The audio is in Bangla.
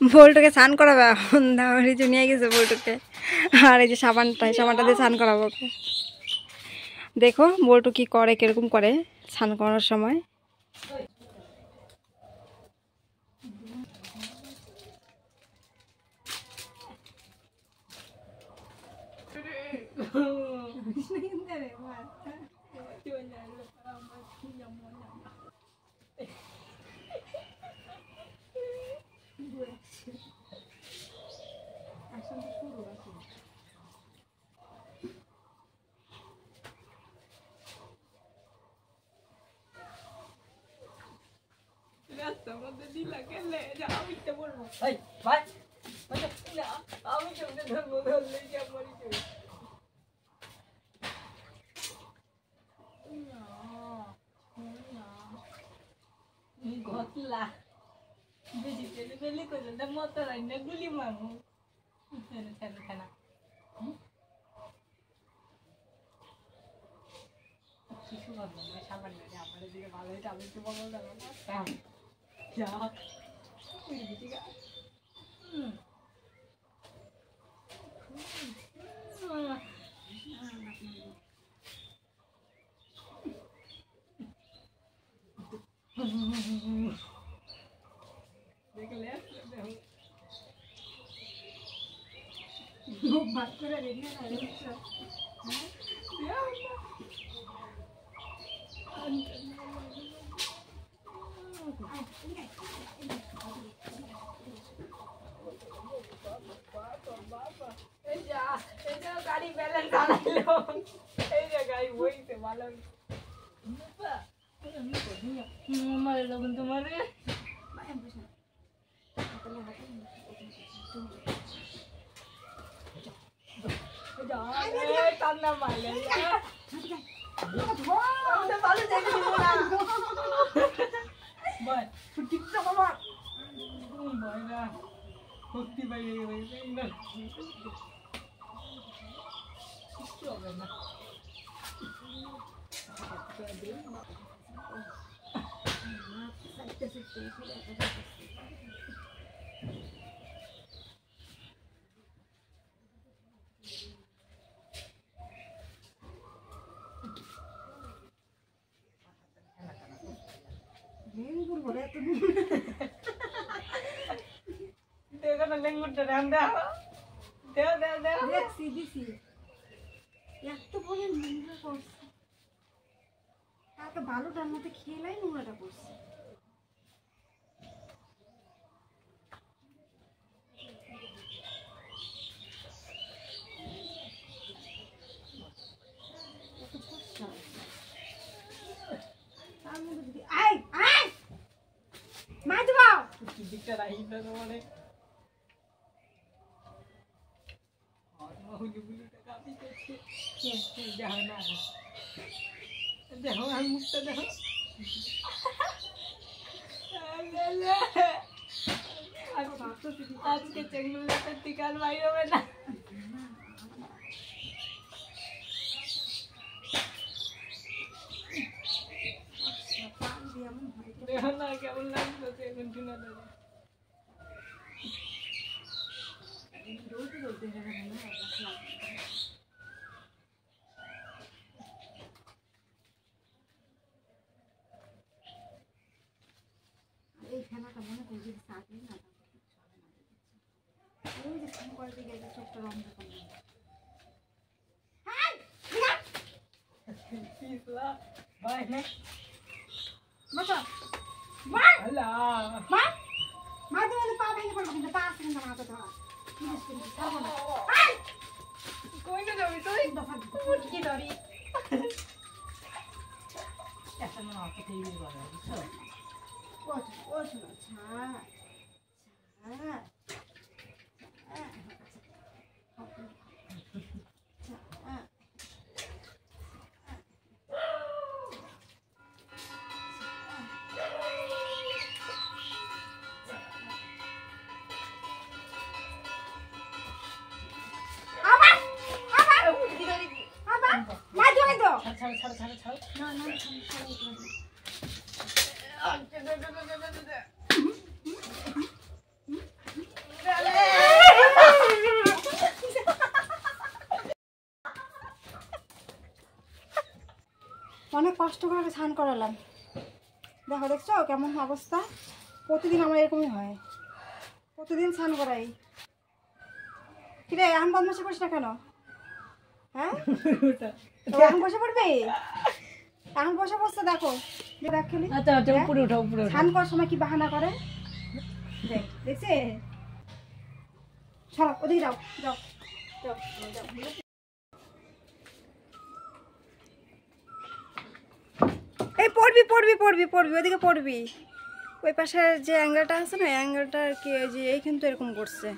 বল্টুকে স্নান করাবে এখন রিজু নিয়ে গেছে বল্টুকে। আর এই যে সাবানটা দিয়ে স্নান করাবো ওকে। দেখো বল্টু কি করে, কিরকম করে স্নান করার সময়। ভালোটার মধ্যে খেলাই নোংরাটা করছে। আজকে চেঙ্গুলাটা টিকার বাইরে হবে না। দেখো না কেমন লাগছে এখন কিনা দাদা এই খেলাটা মনে করি যদি থাকলে না ওই যে ফোন করে দিকে ছোট্ট রং দেখুন বাই নেক্সট মাথা মার হ্যালো মার মার দিয়ে পা ভেঙে পড়বে কিন্তু পা আসছে না হাতে ধরা প্লিজ প্লিজ করব না আই কই না যাবি তুই উঠ কি ধরি এটা মনে হয় কি দিয়ে বলা বুঝছো ওঠ ওঠ না ছাড় ছাড় অনেক কষ্ট করে ওকে স্নান করালাম। দেখো দেখছো কেমন অবস্থা। প্রতিদিন আমার এরকমই হয়, প্রতিদিন স্নান করাই। কিরে এখন বদমাশি করিস না কেন? হ্যাঁ এখন বসে পড়বে, এখন বসে পড়ছে। দেখো দেখ খেলি। উপরে উঠো উপরে স্নান করার সময় কি বাহানা করে দেখ, দেখছে? সরো ওদিকে যাও, যাও যাও যাও। এই পড়বি পড়বি পড়বি পড়বি, ওইদিকে পড়বি। ওই পাশের যে অ্যাঙ্গেলটা আছে না, অ্যাঙ্গেলটা আর কি, ওই যে এই কিন্তু এরকম করছে।